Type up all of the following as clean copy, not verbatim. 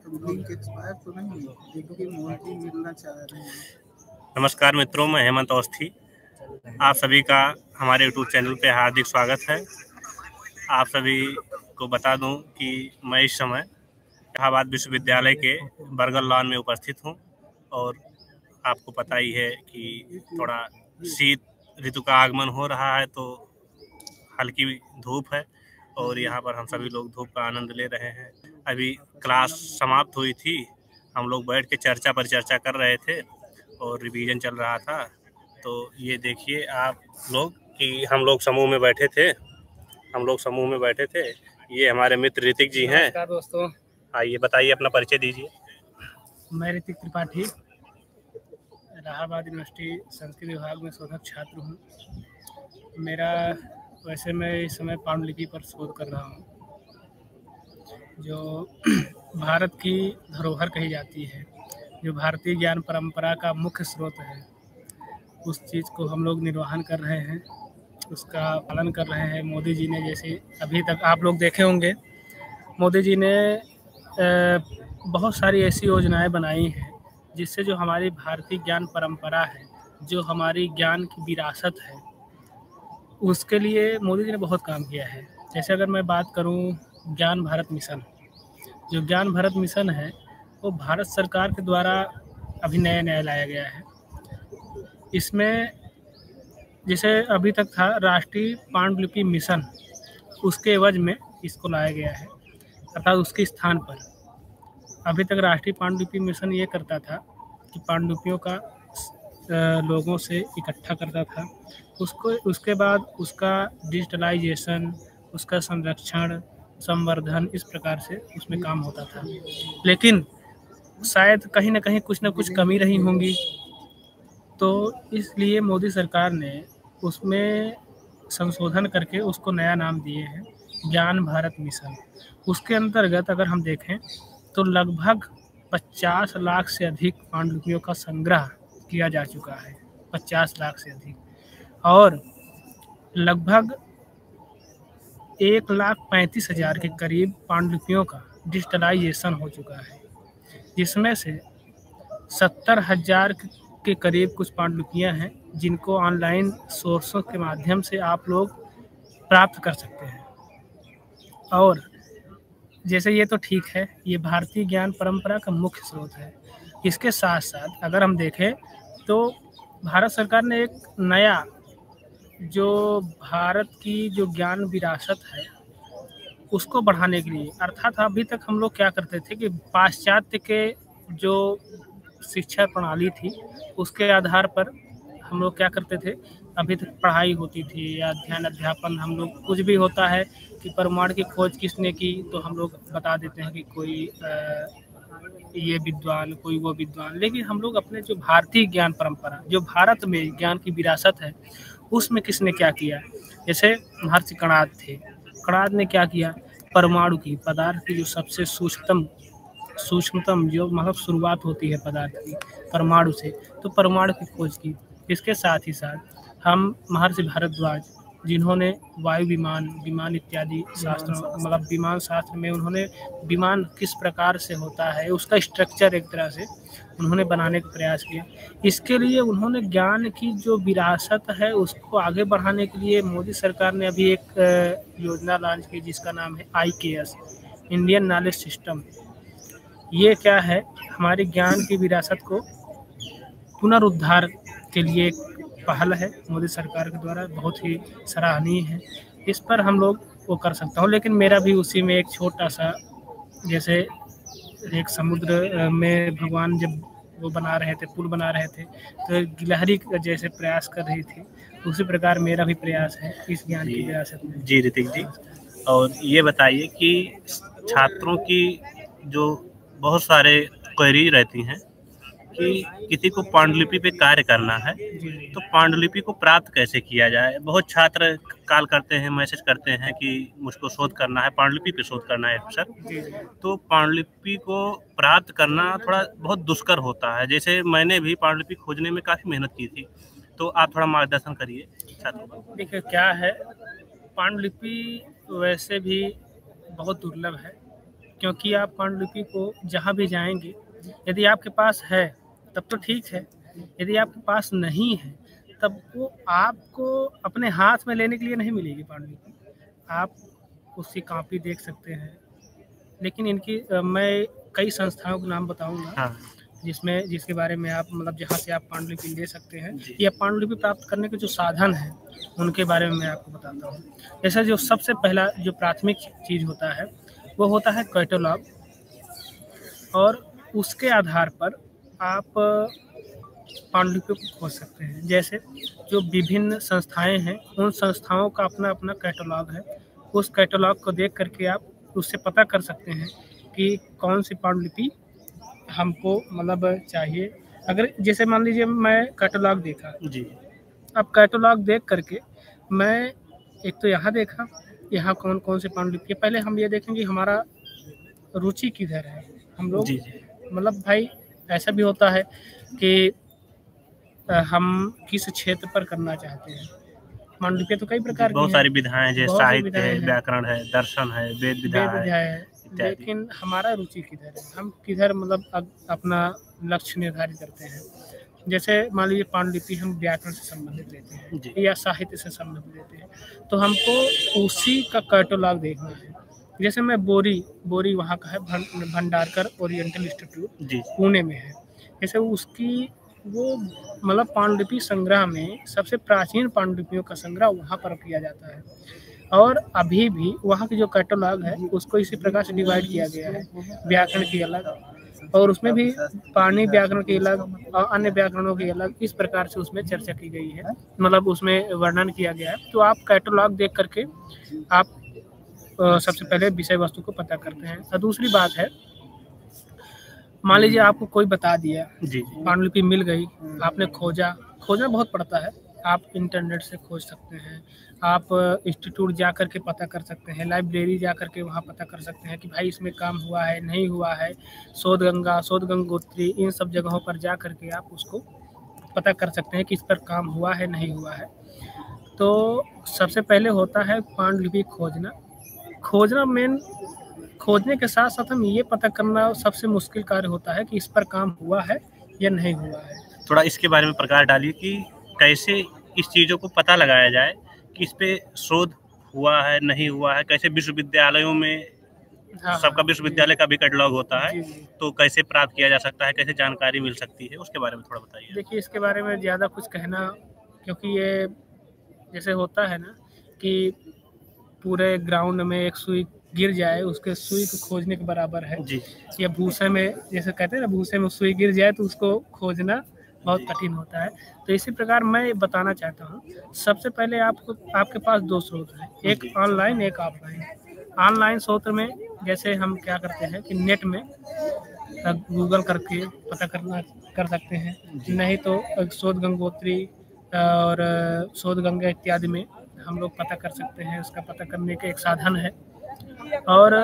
Link expire तो नहीं है, क्योंकि मोदी मिलना चाह रहे हैं। नमस्कार मित्रों, मैं हेमंत अवस्थी। आप सभी का हमारे यूट्यूब चैनल पे हार्दिक स्वागत है। आप सभी को बता दूं कि मैं इस समय इलाहाबाद विश्वविद्यालय के बरगद लॉन में उपस्थित हूं और आपको पता ही है कि थोड़ा शीत ऋतु का आगमन हो रहा है, तो हल्की धूप है और यहाँ पर हम सभी लोग धूप का आनंद ले रहे हैं। अभी क्लास समाप्त हुई थी, हम लोग बैठ के चर्चा पर चर्चा कर रहे थे और रिवीजन चल रहा था। तो ये देखिए आप लोग कि हम लोग समूह में बैठे थे। ये हमारे मित्र ऋतिक जी हैं। नमस्कार दोस्तों। आइए बताइए, अपना परिचय दीजिए। मैं ऋतिक त्रिपाठी, इलाहाबाद यूनिवर्सिटी संस्कृत विभाग में शोधक छात्र हूँ। वैसे मैं इस समय पांडुलिपि पर शोध कर रहा हूँ, जो भारत की धरोहर कही जाती है, जो भारतीय ज्ञान परंपरा का मुख्य स्रोत है। उस चीज़ को हम लोग निर्वहन कर रहे हैं, उसका पालन कर रहे हैं। मोदी जी ने, जैसे अभी तक आप लोग देखे होंगे, मोदी जी ने बहुत सारी ऐसी योजनाएं बनाई हैं जिससे जो हमारी भारतीय ज्ञान परंपरा है, जो हमारी ज्ञान की विरासत है, उसके लिए मोदी जी ने बहुत काम किया है। जैसे अगर मैं बात करूं ज्ञान भारत मिशन, जो ज्ञान भारत मिशन है वो भारत सरकार के द्वारा अभी नया लाया गया है। इसमें जैसे अभी तक था राष्ट्रीय पांडुलिपि मिशन, उसके एवज में इसको लाया गया है, अर्थात उसके स्थान पर। अभी तक राष्ट्रीय पांडुलिपि मिशन ये करता था कि पांडुलिपियों का लोगों से इकट्ठा करता था, उसके बाद उसका डिजिटलाइजेशन, उसका संरक्षण, संवर्धन, इस प्रकार से उसमें काम होता था। लेकिन शायद कहीं ना कहीं कुछ ना कुछ कमी रही होंगी, तो इसलिए मोदी सरकार ने उसमें संशोधन करके उसको नया नाम दिए हैं, ज्ञान भारत मिशन। उसके अंतर्गत अगर हम देखें तो लगभग 50 लाख से अधिक पांडुलिपियों का संग्रह किया जा चुका है, 50 लाख से अधिक, और लगभग 1,35,000 के करीब पांडुलिपियों का डिजिटलाइजेशन हो चुका है, जिसमें से 70,000 के करीब कुछ पांडुलिपियां हैं जिनको ऑनलाइन सोर्सों के माध्यम से आप लोग प्राप्त कर सकते हैं। और जैसे ये तो ठीक है, ये भारतीय ज्ञान परंपरा का मुख्य स्रोत है। इसके साथ साथ अगर हम देखें तो भारत सरकार ने एक नया, जो भारत की जो ज्ञान विरासत है उसको बढ़ाने के लिए, अर्थात अभी तक हम लोग क्या करते थे कि पाश्चात्य के जो शिक्षा प्रणाली थी उसके आधार पर हम लोग क्या करते थे, अभी तक पढ़ाई होती थी या अध्ययन अध्यापन, हम लोग कुछ भी होता है कि परमाणु की खोज किसने की, तो हम लोग बता देते हैं कि कोई ये विद्वान, कोई वो विद्वान। लेकिन हम लोग अपने जो भारतीय ज्ञान परंपरा, जो भारत में ज्ञान की विरासत है, उसमें किसने क्या किया। जैसे महर्षि कणाद थे, कणाद ने क्या किया, परमाणु की, पदार्थ की जो सबसे सूक्ष्मतम जो मतलब शुरुआत होती है पदार्थ की, परमाणु से, तो परमाणु की खोज की। इसके साथ ही साथ हम महर्षि भारद्वाज, जिन्होंने वायु विमान इत्यादि शास्त्रों, मतलब विमान शास्त्र में उन्होंने विमान किस प्रकार से होता है उसका स्ट्रक्चर एक तरह से उन्होंने बनाने का प्रयास किया। इसके लिए उन्होंने ज्ञान की जो विरासत है उसको आगे बढ़ाने के लिए मोदी सरकार ने अभी एक योजना लॉन्च की जिसका नाम है IKS, इंडियन नॉलेज सिस्टम। ये क्या है, हमारे ज्ञान की विरासत को पुनरुद्धार के लिए एक पहल है मोदी सरकार के द्वारा, बहुत ही सराहनीय है। इस पर हम लोग वो कर सकता हूँ। लेकिन मेरा भी उसी में एक छोटा सा, जैसे एक समुद्र में भगवान जब वो बना रहे थे, पुल बना रहे थे, तो गिलहरी जैसे प्रयास कर रही थी, उसी प्रकार मेरा भी प्रयास है इस ज्ञान की विरासत में। जी ऋतिक जी, और ये बताइए कि छात्रों की जो बहुत सारे क्वेरी रहती हैं कि किसी को पांडुलिपि पे कार्य करना है, तो पांडुलिपि को प्राप्त कैसे किया जाए। बहुत छात्र कॉल करते हैं, मैसेज करते हैं कि मुझको शोध करना है, पांडुलिपि पे शोध करना है सर। तो पांडुलिपि को प्राप्त करना थोड़ा बहुत दुष्कर होता है। जैसे मैंने भी पांडुलिपि खोजने में काफ़ी मेहनत की थी, तो आप थोड़ा मार्गदर्शन करिए छात्रों को। देखिए क्या है, पांडुलिपि वैसे भी बहुत दुर्लभ है, क्योंकि आप पांडुलिपि को जहाँ भी जाएंगे, यदि आपके पास है तब तो ठीक है, यदि आपके पास नहीं है तब वो आपको अपने हाथ में लेने के लिए नहीं मिलेगी पांडुलिपि। आप उसकी कॉपी देख सकते हैं, लेकिन इनकी मैं कई संस्थाओं के नाम बताऊंगा हाँ जिसके बारे में आप मतलब जहाँ से आप पांडुलिपि ले सकते हैं जी। या पांडुलिपि प्राप्त करने के जो साधन हैं उनके बारे में मैं आपको बताता हूँ। जैसे जो सबसे पहला जो प्राथमिक चीज़ होता है वो होता है कैटलॉग, और उसके आधार पर आप पांडुलिपि को खोज सकते हैं। जैसे जो विभिन्न संस्थाएं हैं उन संस्थाओं का अपना अपना कैटलॉग है, उस कैटलॉग को देख करके आप उससे पता कर सकते हैं कि कौन सी पांडुलिपि हमको मतलब चाहिए। अगर जैसे मान लीजिए मैं कैटलॉग देखा जी अब कैटलॉग देख करके मैं एक तो यहाँ देखा यहाँ कौन कौन से पांडुलिपि है, पहले हम ये देखेंगे हमारा रुचि किधर है। हम लोग जी जी मतलब भाई ऐसा भी होता है कि हम किस क्षेत्र पर करना चाहते हैं। पांडुलिपि तो कई प्रकार की बहुत हैं, सारी विधाएं, जैसे बहुत सी साहित्य विधाएं है, हैं, व्याकरण है, दर्शन है, वेद विधा वेद है अध्याय है, इत्यादि। लेकिन हमारा रुचि किधर है, हम किधर मतलब अपना लक्ष्य निर्धारित करते हैं। जैसे मान लीजिए पांडुलिपि हम व्याकरण से संबंधित लेते जी। हैं या साहित्य से संबंधित लेते हैं, तो हमको उसी का कैटलॉग देखना है। जैसे मैं बोरी वहाँ का है, भंडारकर ओरिएंटल इंस्टीट्यूट जी पुणे में है। जैसे उसकी वो मतलब पांडुलिपि संग्रह में सबसे प्राचीन पांडुलिपियों का संग्रह वहाँ पर किया जाता है, और अभी भी वहाँ की जो कैटलॉग है उसको इसी प्रकार से डिवाइड किया गया है, व्याकरण की अलग और उसमें भी पाणिनि व्याकरण की अलग और अन्य व्याकरणों की अलग, इस प्रकार से उसमें चर्चा की गई है, मतलब उसमें वर्णन किया गया है। तो आप कैटलॉग देख करके आप सबसे पहले विषय वस्तु को पता करते हैं। और दूसरी बात है, मान लीजिए आपको कोई बता दिया जी पांडुलिपि मिल गई, आपने खोजना बहुत पड़ता है, आप इंटरनेट से खोज सकते हैं, आप इंस्टीट्यूट जा कर के पता कर सकते हैं, लाइब्रेरी जा कर के वहाँ पता कर सकते हैं कि भाई इसमें काम हुआ है नहीं हुआ है, शोध गंगोत्री, इन सब जगहों पर जा कर के आप उसको पता कर सकते हैं कि इस पर काम हुआ है नहीं हुआ है। तो सबसे पहले होता है पांडुलिपि खोजना मेन, खोजने के साथ साथ हम ये पता करना सबसे मुश्किल कार्य होता है कि इस पर काम हुआ है या नहीं हुआ है। थोड़ा इसके बारे में प्रकाश डालिए कि कैसे इस चीज़ों को पता लगाया जाए कि इस पे शोध हुआ है नहीं हुआ है। कैसे विश्वविद्यालयों में हाँ सबका विश्वविद्यालय का भी कैटलॉग होता है, जी जी। तो कैसे प्राप्त किया जा सकता है, कैसे जानकारी मिल सकती है, उसके बारे में थोड़ा बताइए। देखिए इसके बारे में ज़्यादा कुछ कहना, क्योंकि ये जैसे होता है ना कि पूरे ग्राउंड में एक सुई गिर जाए, उसके सुई को खोजने के बराबर है। जी या भूसे में, जैसे कहते हैं ना भूसे में सुई गिर जाए तो उसको खोजना बहुत कठिन होता है। तो इसी प्रकार मैं बताना चाहता हूँ, सबसे पहले आपके पास दो स्रोत हैं, एक ऑनलाइन एक ऑफलाइन। ऑनलाइन स्रोत में जैसे हम क्या करते हैं कि नेट में गूगल करके पता कर सकते हैं, नहीं तो शोध गंगोत्री और शोध गंगा इत्यादि में हम लोग पता कर सकते हैं, उसका पता करने का एक साधन है। और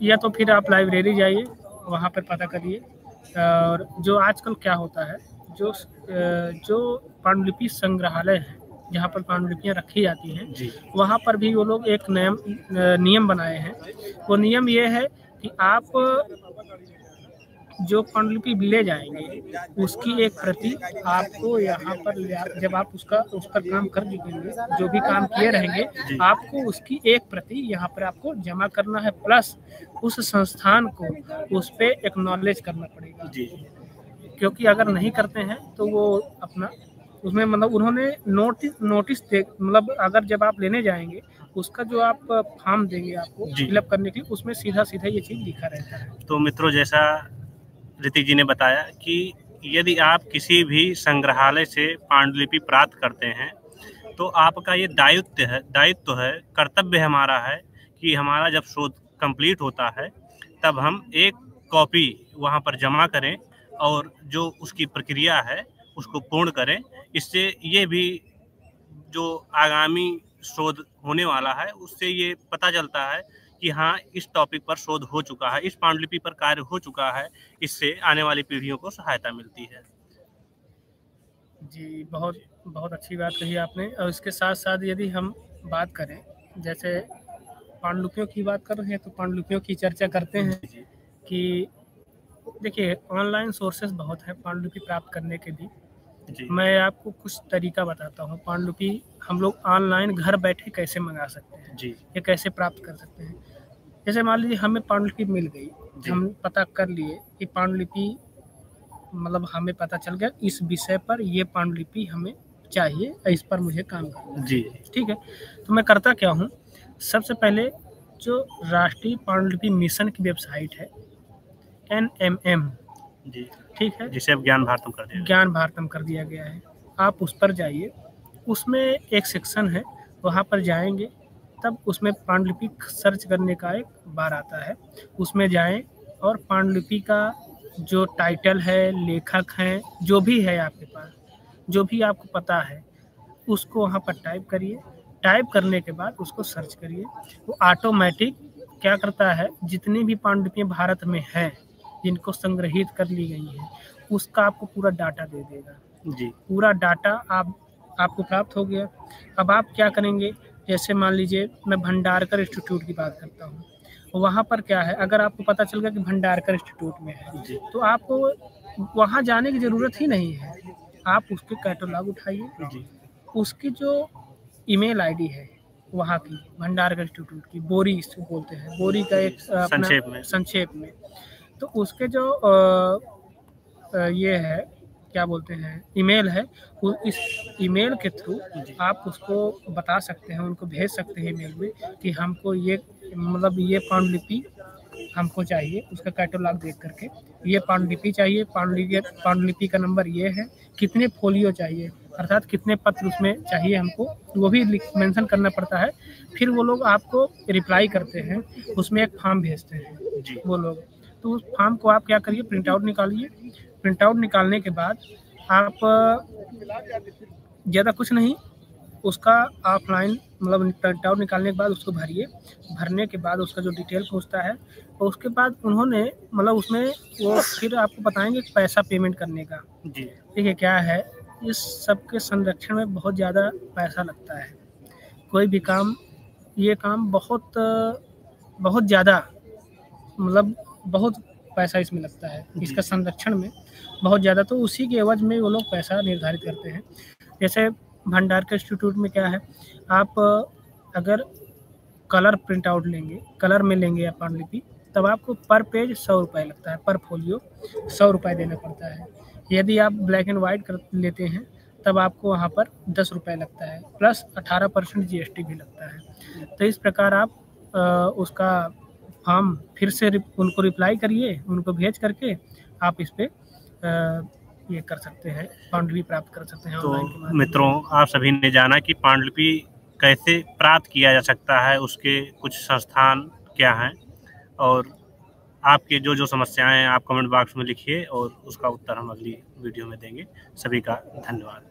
या तो फिर आप लाइब्रेरी जाइए, वहाँ पर पता करिए। और जो आजकल क्या होता है, जो पांडुलिपि संग्रहालय है जहाँ पर पांडुलिपियाँ रखी जाती हैं, जी वहाँ पर भी वो लोग एक नियम बनाए हैं। वो नियम ये है कि आप जो पांडुलिपि ले जाएंगे उसकी एक प्रति आपको यहाँ पर जब आप उस पर काम कर चुकेंगे, जो भी काम किए रहेंगे, आपको उसकी एक प्रति यहाँ पर आपको जमा करना है, प्लस उस संस्थान को उस पर एक्नॉलेज करना पड़ेगा। जी क्योंकि अगर नहीं करते हैं तो वो अपना उसमें मतलब उन्होंने नोटिस दे, मतलब अगर जब आप लेने जाएंगे उसका जो आप फॉर्म देंगे आपको फिलअप करने के लिए, उसमें सीधा सीधा ये चीज़ लिखा रहता है। तो मित्रों, जैसा ऋतिक जी ने बताया कि यदि आप किसी भी संग्रहालय से पांडुलिपि प्राप्त करते हैं तो आपका ये दायित्व है, कर्तव्य हमारा है कि हमारा जब शोध कंप्लीट होता है तब हम एक कॉपी वहाँ पर जमा करें और जो उसकी प्रक्रिया है उसको पूर्ण करें। इससे ये भी जो आगामी शोध होने वाला है उससे ये पता चलता है कि हाँ, इस टॉपिक पर शोध हो चुका है, इस पांडुलिपि पर कार्य हो चुका है। इससे आने वाली पीढ़ियों को सहायता मिलती है। जी, बहुत बहुत अच्छी बात कही आपने। और इसके साथ साथ यदि हम बात करें, जैसे पांडुलिपियों की बात कर रहे हैं तो पांडुलिपियों की चर्चा करते हैं कि देखिए ऑनलाइन सोर्सेज बहुत हैं पांडुलिपि प्राप्त करने के भी। मैं आपको कुछ तरीका बताता हूँ पांडुलिपि हम लोग ऑनलाइन घर बैठे कैसे मंगा सकते हैं जी। या कैसे प्राप्त कर सकते हैं। जैसे मान लीजिए हमें पांडुलिपि मिल गई, हम पता कर लिए कि पांडुलिपि मतलब हमें पता चल गया इस विषय पर ये पांडुलिपि हमें चाहिए, इस पर मुझे काम करना है। जी। ठीक है, तो मैं करता क्या हूँ, सबसे पहले जो राष्ट्रीय पांडुलिपि मिशन की वेबसाइट है NMM, जी, ठीक है, जिसे अब ज्ञान भारतम कर दिया ज्ञान भारतम कर दिया गया है। आप उस पर जाइए, उसमें एक सेक्शन है, वहाँ पर जाएंगे तब उसमें पांडुलिपि सर्च करने का एक बार आता है, उसमें जाएं और पांडुलिपि का जो टाइटल है, लेखक हैं, जो भी है आपके पास, जो भी आपको पता है उसको वहाँ पर टाइप करिए। टाइप करने के बाद उसको सर्च करिए, वो ऑटोमेटिक क्या करता है, जितनी भी पांडुलिपियाँ भारत में हैं जिनको संग्रहित कर ली गई हैं उसका आपको पूरा डाटा दे देगा। जी। पूरा डाटा आपको प्राप्त हो गया। अब आप क्या करेंगे, जैसे मान लीजिए मैं भंडारकर इंस्टीट्यूट की बात करता हूँ, वहाँ पर क्या है, अगर आपको पता चल गया कि भंडारकर इंस्टीट्यूट में है तो आपको वहाँ जाने की ज़रूरत ही नहीं है। आप उसके कैटलॉग उठाइए, उसकी जो ईमेल आईडी है वहाँ की भंडारकर इंस्टीट्यूट की, बोरी इसको बोलते हैं, बोरी का एक संक्षेप में तो उसके जो ये है क्या बोलते हैं ईमेल है, इस ईमेल के थ्रू आप उसको बता सकते हैं, उनको भेज सकते हैं ईमेल में कि हमको ये मतलब ये पांडुलिपि हमको चाहिए, उसका कैटलॉग देख करके ये पांडुलिपि चाहिए, पांडुलिपि का नंबर ये है, कितने फोलियो चाहिए अर्थात कितने पत्र उसमें चाहिए हमको, वो भी मेंशन करना पड़ता है। फिर वो लोग आपको रिप्लाई करते हैं, उसमें एक फॉर्म भेजते हैं वो लोग, तो उस फॉर्म को आप क्या करिए, प्रिंट आउट निकालिए। प्रिंट आउट निकालने के बाद आप ज़्यादा कुछ नहीं, उसका ऑफलाइन मतलब प्रिंट आउट निकालने के बाद उसको भरिए। भरने के बाद उसका जो डिटेल पूछता है और उसके बाद उन्होंने मतलब उसमें वो फिर आपको बताएंगे पैसा पेमेंट करने का। देखिए क्या है, इस सब के संरक्षण में बहुत ज़्यादा पैसा लगता है। कोई भी काम, ये काम बहुत ज़्यादा मतलब बहुत पैसा इसमें लगता है, इसका संरक्षण में बहुत ज़्यादा, तो उसी के एवज में वो लोग पैसा निर्धारित करते हैं। जैसे भंडारकर इंस्टीट्यूट में क्या है, आप अगर कलर प्रिंट आउट लेंगे, कलर में लेंगे या पांडुलिपि, तब आपको पर पेज 100 रुपये लगता है, पर फोलियो 100 रुपये देना पड़ता है। यदि आप ब्लैक एंड वाइट कर लेते हैं तब आपको वहाँ पर 10 रुपये लगता है, प्लस 18% GST भी लगता है। तो इस प्रकार आप उसका फॉर्म फिर से उनको रिप्लाई करिए, उनको भेज करके आप इस पर ये कर सकते हैं, पांडुलिपि प्राप्त कर सकते हैं। तो मित्रों, आप सभी ने जाना कि पांडुलिपि कैसे प्राप्त किया जा सकता है, उसके कुछ संस्थान क्या हैं, और आपके जो समस्याएं हैं आप कमेंट बॉक्स में लिखिए और उसका उत्तर हम अगली वीडियो में देंगे। सभी का धन्यवाद।